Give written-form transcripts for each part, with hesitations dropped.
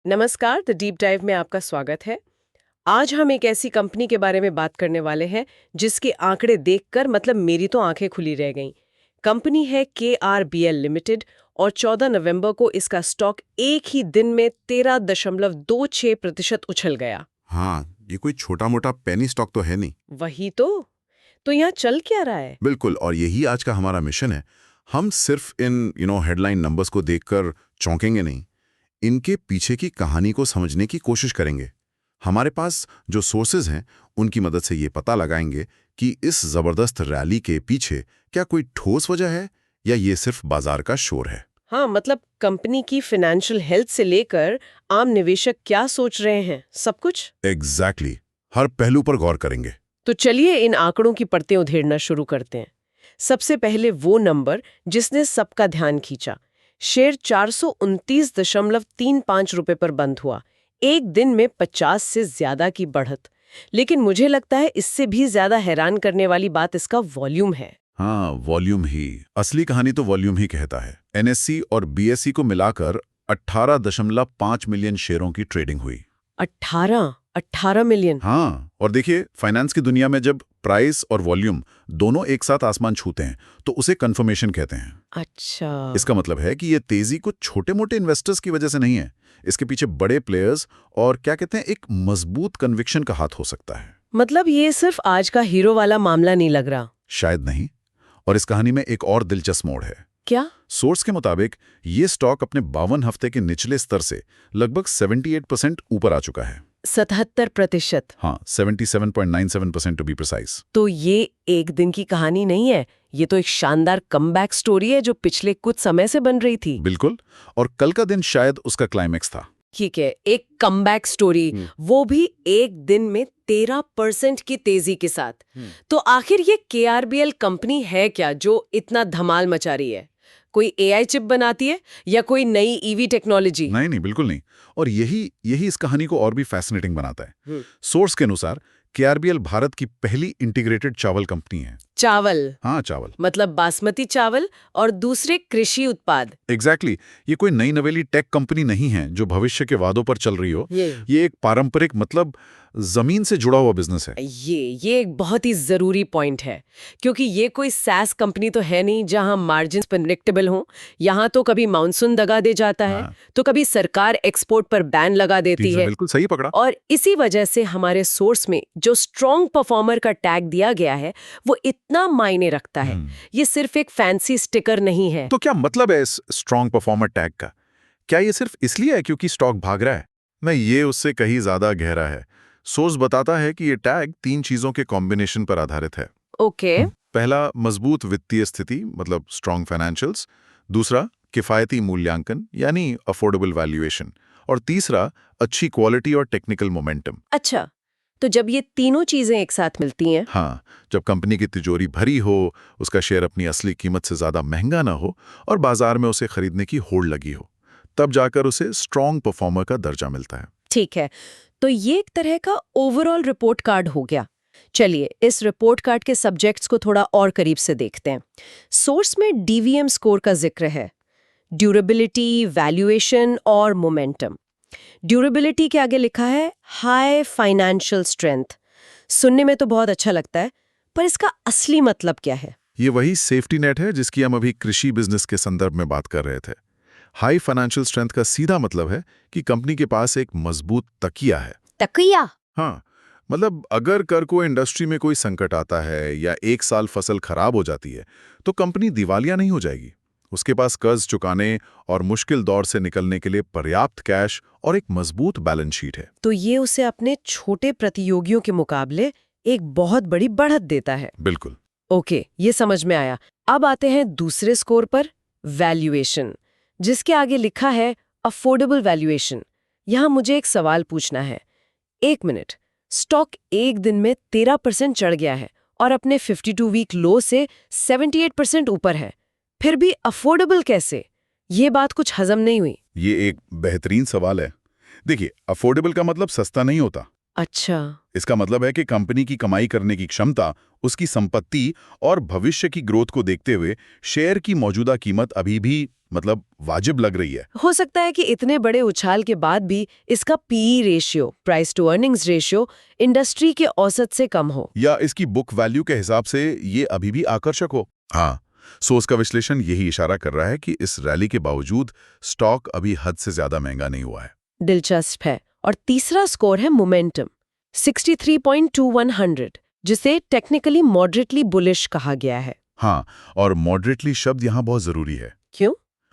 नमस्कार, the deep dive में आपका स्वागत है। आज हम एक ऐसी कंपनी के बारे में बात करने वाले हैं जिसके आंकड़े देखकर मतलब मेरी तो आंखें खुली रह गईं। कंपनी है KRBL लिमिटेड और 14 नवंबर को इसका स्टॉक एक ही दिन में 13.26% उछल गया। हाँ, ये कोई छोटा मोटा पेनी स्टॉक तो है नहीं। वही तो यहाँ चल क्या रहा है? बिल्कुल, और यही आज का हमारा मिशन है। हम सिर्फ इन हेडलाइन नंबर्स को देखकर चौंकेंगे नहीं, इनके पीछे की कहानी को समझने की कोशिश करेंगे। हमारे पास जो सोर्सेज हैं उनकी मदद से ये पता लगाएंगे कि इस जबरदस्त रैली के पीछे क्या कोई ठोस वजह है या ये सिर्फ बाजार का शोर है। हाँ, मतलब कंपनी की फाइनेंशियल हेल्थ से लेकर आम निवेशक क्या सोच रहे हैं, सब कुछ। एग्जैक्टली, हर पहलू पर गौर करेंगे। तो चलिए इन आंकड़ों की परतें उधेड़ना शुरू करते हैं। सबसे पहले वो नंबर जिसने सबका ध्यान खींचा। शेयर 429.35 रुपए पर बंद हुआ। एक दिन में 50 से ज्यादा की बढ़त। लेकिन मुझे लगता है इससे भी ज्यादा हैरान करने वाली बात इसका वॉल्यूम है। हाँ, वॉल्यूम ही असली कहानी तो वॉल्यूम ही कहता है। NSE और BSE को मिलाकर 18.5 मिलियन शेयरों की ट्रेडिंग हुई। 18 मिलियन। हाँ, और देखिए, फाइनेंस की दुनिया में जब प्राइस और वॉल्यूम दोनों एक साथ आसमान छूते हैं तो उसे कंफर्मेशन कहते हैं। अच्छा, इसका मतलब है कि ये तेजी कुछ छोटे मोटे इन्वेस्टर्स की वजह से नहीं है। इसके पीछे बड़े प्लेयर्स और क्या कहते हैं, एक मजबूत कन्विक्शन का हाथ हो सकता है। मतलब ये सिर्फ आज का हीरो वाला मामला नहीं लग रहा। शायद नहीं। और इस कहानी में एक और दिलचस्प मोड़ है। क्या? सोर्स के मुताबिक ये स्टॉक अपने 52 हफ्ते के निचले स्तर से लगभग 78% ऊपर आ चुका है। 77%। हाँ, 77.97% टू बी प्रिसाइज। तो ये एक दिन की कहानी नहीं है, ये तो एक शानदार कमबैक स्टोरी है जो पिछले कुछ समय से बन रही थी। बिल्कुल, और कल का दिन शायद उसका क्लाइमेक्स था। ठीक है, एक कमबैक स्टोरी, वो भी एक दिन में 13% की तेजी के साथ। तो आखिर ये KRBL कंपनी है क्या जो इतना धमाल मचा रही है? कोई AI चिप बनाती है या कोई नई EV टेक्नोलॉजी? नहीं नहीं, बिल्कुल नहीं। और यही इस कहानी को और भी फैसिनेटिंग बनाता है। सोर्स के अनुसार KRBL भारत की पहली इंटीग्रेटेड चावल कंपनी है। चावल? हाँ, चावल। मतलब बासमती चावल और दूसरे कृषि उत्पाद। एग्जैक्टली, ये कोई नई नवेली टेक कंपनी नहीं है जो भविष्य के वादों पर चल रही हो। ये एक पारंपरिक मतलब जमीन से जुड़ा हुआ बिजनेस है। ये एक बहुत ही जरूरी पॉइंट है, क्योंकि ये कोई SaaS कंपनी तो है नहीं जहां मार्जिन्स प्रेडिक्टेबल हों। यहाँ तो कभी मानसून दगा दे जाता है, तो कभी सरकार एक्सपोर्ट पर बैन लगा देती है। बिल्कुल सही पकड़ा। और इसी वजह से हमारे सोर्स में जो स्ट्रॉन्ग परफॉर्मर का टैग दिया गया है वो इतना मायने रखता है। ये सिर्फ एक फैंसी स्टिकर नहीं है। तो क्या मतलब है इस स्ट्रॉन्ग परफॉर्मर टैग का? क्या ये सिर्फ इसलिए है क्योंकि स्टॉक भाग रहा है? नहीं, ये उससे कहीं ज्यादा गहरा है। सोर्स बताता है कि ये टैग 3 चीजों के कॉम्बिनेशन पर आधारित है। ओके। पहला, मजबूत वित्तीय स्थिति मतलब स्ट्रॉन्ग फाइनेंशियल्स। दूसरा, किफायती मूल्यांकन यानी अफोर्डेबल वैल्यूएशन। और तीसरा, अच्छी क्वालिटी और टेक्निकल मोमेंटम। अच्छा, तो जब ये तीनों चीजें एक साथ मिलती हैं। हाँ, जब कंपनी की तिजोरी भरी हो, उसका शेयर अपनी असली कीमत से ज्यादा महंगा ना हो और बाजार में उसे खरीदने की होड़ लगी हो, तब जाकर उसे स्ट्रॉन्ग परफॉर्मर का दर्जा मिलता है। ठीक है, तो ये एक तरह का ओवरऑल रिपोर्ट कार्ड हो गया। चलिए इस रिपोर्ट कार्ड के सब्जेक्ट्स को थोड़ा और करीब से देखते हैं। सोर्स में DVM स्कोर का जिक्र है, ड्यूरेबिलिटी, वैल्यूएशन और मोमेंटम। ड्यूरेबिलिटी के आगे लिखा है हाई फाइनेंशियल स्ट्रेंथ। सुनने में तो बहुत अच्छा लगता है, पर इसका असली मतलब क्या है? ये वही सेफ्टी नेट है जिसकी हम अभी कृषि बिजनेस के संदर्भ में बात कर रहे थे। हाई फाइनेंशियल स्ट्रेंथ का सीधा मतलब है कि कंपनी के पास एक मजबूत तकिया है। तकिया? हाँ, मतलब अगर कर को इंडस्ट्री में कोई संकट आता है या एक साल फसल खराब हो जाती है तो कंपनी दिवालिया नहीं हो जाएगी। उसके पास कर्ज चुकाने और मुश्किल दौर से निकलने के लिए पर्याप्त कैश और एक मजबूत बैलेंस शीट है। तो ये उसे अपने छोटे प्रतियोगियों के मुकाबले एक बहुत बड़ी बढ़त देता है। बिल्कुल। ओके, ये समझ में आया। अब आते हैं दूसरे स्कोर पर, वैल्यूएशन, जिसके आगे लिखा है अफोर्डेबल वैल्यूएशन। यहाँ मुझे एक सवाल पूछना है। एक मिनट, स्टॉक एक दिन में 13% चढ़ गया है और अपने 52 वीक लो से 78% ऊपर है, फिर भी अफोर्डेबल कैसे? ये बात कुछ हजम नहीं हुई। ये एक बेहतरीन सवाल है। देखिए, अफोर्डेबल का मतलब सस्ता नहीं होता। अच्छा। इसका मतलब है कि कंपनी की कमाई करने की क्षमता, उसकी संपत्ति और भविष्य की ग्रोथ को देखते हुए शेयर की मौजूदा कीमत अभी भी मतलब वाजिब लग रही है। हो सकता है कि इतने बड़े उछाल के बाद भी इसका PE ratio, price to earnings ratio, industry के औसत से कम हो। या इसकी बुक वैल्यू के हिसाब से ये अभी भी आकर्षक हो। हाँ, सोर्स का विश्लेषण यही इशारा कर रहा है कि इस रैली के बावजूद स्टॉक अभी हद से ज्यादा महंगा नहीं हुआ है। दिलचस्प है। और तीसरा स्कोर है मोमेंटम, 63.2100, जिसे टेक्निकली मॉडरेटली बुलिश कहा गया है। हाँ, और मॉडरेटली शब्द यहाँ बहुत जरूरी है। क्यों?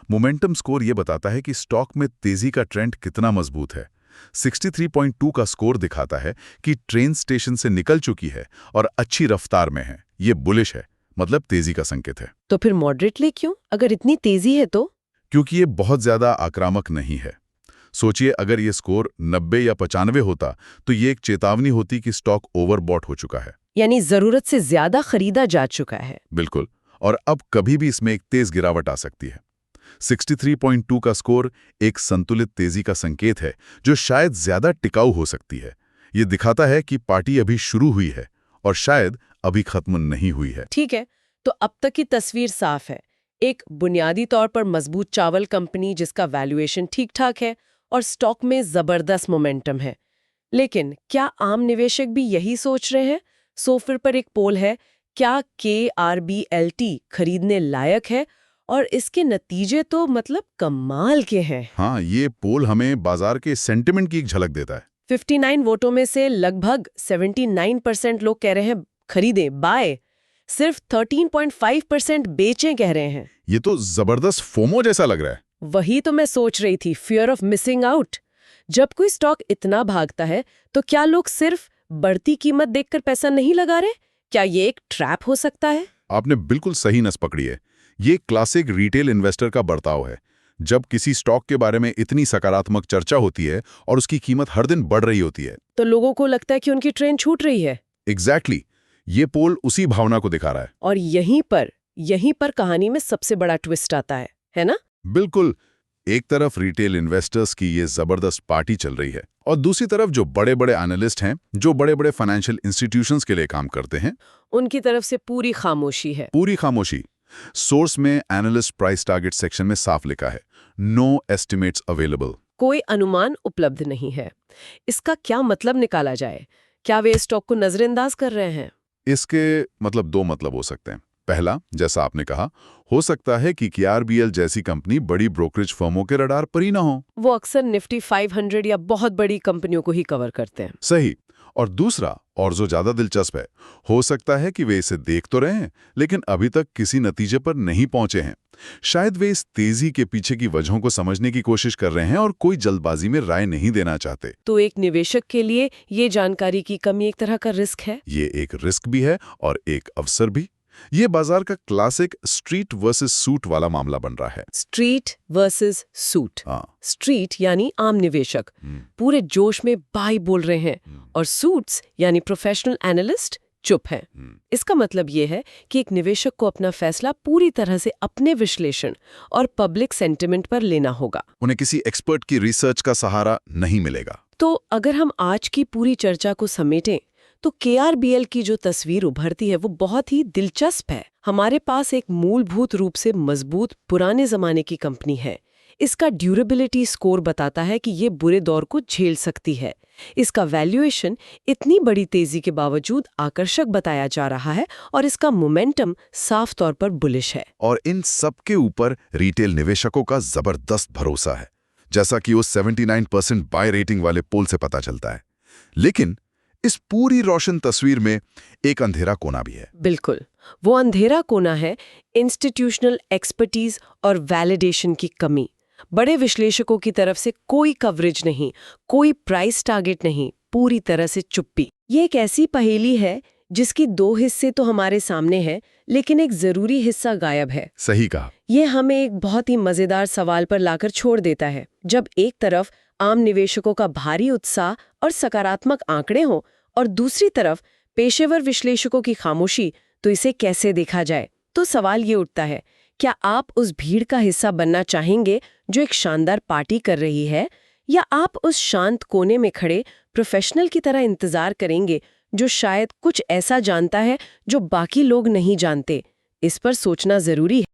मोमेंटम स्कोर ये बताता है कि स्टॉक में तेजी का ट्रेंड कितना मजबूत है। 63.2 का स्कोर दिखाता है कि ट्रेन स्टेशन से निकल चुकी है और अच्छी रफ्तार में है। ये बुलिश है, मतलब तेजी का संकेत है। तो फिर मॉडरेटली क्यों, अगर इतनी तेजी है तो? क्योंकि ये बहुत ज्यादा आक्रामक नहीं है। सोचिए, अगर ये स्कोर 90 या 95 होता तो ये एक चेतावनी होती कि स्टॉक ओवरबॉट हो चुका है। यानी जरूरत से ज्यादा खरीदा जा चुका है। बिल्कुल, और अब कभी भी इसमें एक तेज गिरावट आ सकती है। 63.2 का स्कोर एक संतुलित तेजी का संकेत है, जो शायद ज्यादा टिकाऊ हो सकती है। ये दिखाता है कि पार्टी अभी शुरू हुई है और शायद अभी खत्म नहीं हुई है। ठीक है, तो अब तक की तस्वीर साफ है। एक बुनियादी तौर पर मजबूत चावल कंपनी जिसका वैल्यूएशन ठीक ठाक है और स्टॉक में जबरदस्त मोमेंटम है। लेकिन क्या आम निवेशक भी यही सोच रहे हैं? सो फिर पर एक पोल है, क्या KRBLT खरीदने लायक है? और इसके नतीजे तो मतलब कमाल के हैं। हाँ, ये पोल हमें बाजार के सेंटिमेंट की एक झलक देता है। 59 वोटों में से लगभग 79% लोग कह रहे हैं खरीदें, बाय। सिर्फ 13.5% बेचें कह रहे हैं। ये तो जबरदस्त फोमो जैसा लग रहा है। वही तो मैं सोच रही थी, फियर ऑफ मिसिंग आउट। जब कोई स्टॉक इतना भागता है तो क्या लोग सिर्फ बढ़ती कीमत देखकर पैसा नहीं लगा रहे? क्या ये एक ट्रैप हो सकता है? आपने बिल्कुल सही नस पकड़ी है। ये क्लासिक रिटेल इन्वेस्टर का बर्ताव है। जब किसी स्टॉक के बारे में इतनी सकारात्मक चर्चा होती है और उसकी कीमत हर दिन बढ़ रही होती है, तो लोगों को लगता है कि उनकी ट्रेन छूट रही है। एग्जैक्टली, ये पोल उसी भावना को दिखा रहा है। और यहीं पर कहानी में सबसे बड़ा ट्विस्ट आता है ना? बिल्कुल, एक तरफ रिटेल इन्वेस्टर्स की ये जबरदस्त पार्टी चल रही है और दूसरी तरफ जो बड़े बड़े एनालिस्ट हैं, जो बड़े बड़े फाइनेंशियल इंस्टीट्यूशंस के लिए काम करते हैं, उनकी तरफ से पूरी खामोशी है। पूरी खामोशी। सोर्स में एनालिस्ट प्राइस टारगेट सेक्शन में साफ लिखा है, नो एस्टिमेट्स अवेलेबल। कोई अनुमान उपलब्ध नहीं है। इसका क्या मतलब निकाला जाए? क्या वे स्टॉक को नजरअंदाज कर रहे हैं? इसके मतलब दो मतलब हो सकते हैं। पहला, जैसा आपने कहा, हो सकता है कि KRBL जैसी कंपनी बड़ी ब्रोकरेज फर्मों के रडार पर ही ना हो। वो अक्सर निफ्टी 500 या बहुत बड़ी कंपनियों को ही कवर करते हैं। सही। और दूसरा, और जो ज्यादा दिलचस्प है, हो सकता है कि वे इसे देख तो रहे हैं लेकिन अभी तक किसी नतीजे पर नहीं पहुंचे हैं। शायद वे इस तेजी के पीछे की वजहों को समझने की कोशिश कर रहे हैं और कोई जल्दबाजी में राय नहीं देना चाहते। तो एक निवेशक के लिए ये जानकारी की कमी एक तरह का रिस्क है। ये एक रिस्क भी है और एक अवसर भी। ये बाजार का क्लासिक स्ट्रीट वर्सेस सूट वाला मामला बन रहा है। Street versus suit. हाँ। स्ट्रीट यानी आम निवेशक पूरे जोश में बाय बोल रहे हैं और सूट्स यानी प्रोफेशनल एनालिस्ट चुप हैं। इसका मतलब ये है कि एक निवेशक को अपना फैसला पूरी तरह से अपने विश्लेषण और पब्लिक सेंटिमेंट पर लेना होगा। उन्हें किसी एक्सपर्ट की रिसर्च का सहारा नहीं मिलेगा। तो अगर हम आज की पूरी चर्चा को समेटें तो KRBL की जो तस्वीर उभरती है वो बहुत ही दिलचस्प है। हमारे पास एक मूलभूत रूप से मजबूत पुराने जमाने की कंपनी है। इसका ड्यूरेबिलिटी स्कोर बताता है कि ये बुरे दौर को झेल सकती है। इसका वैल्यूएशन इतनी बड़ी तेजी के बावजूद आकर्षक बताया जा रहा है और इसका मोमेंटम साफ तौर पर बुलिश है। और इन सब के ऊपर रिटेल निवेशकों का जबरदस्त भरोसा है, जैसा कि उस 79% बाय रेटिंग वाले पोल से पता चलता है। लेकिन इस पूरी रोशन तस्वीर में एक अंधेरा कोना भी है। बिल्कुल, वो अंधेरा कोना है इंस्टीट्यूशनल एक्सपर्टीज और वैलिडेशन की कमी। बड़े विश्लेषकों की तरफ से कोई कवरेज नहीं, कोई प्राइस टारगेट नहीं, पूरी तरह से चुप्पी। ये एक ऐसी पहेली है जिसकी दो हिस्से तो हमारे सामने हैं, लेकिन एक जरूरी हिस्सा गायब है। सही कहा। ये हमें एक बहुत ही मजेदार सवाल पर लाकर छोड़ देता है। जब एक तरफ आम निवेशकों का भारी उत्साह और सकारात्मक आंकड़े हों और दूसरी तरफ पेशेवर विश्लेषकों की खामोशी, तो इसे कैसे देखा जाए? तो सवाल ये उठता है, क्या आप उस भीड़ का हिस्सा बनना चाहेंगे जो एक शानदार पार्टी कर रही है, या आप उस शांत कोने में खड़े प्रोफेशनल की तरह इंतजार करेंगे जो शायद कुछ ऐसा जानता है जो बाकी लोग नहीं जानते? इस पर सोचना जरूरी है।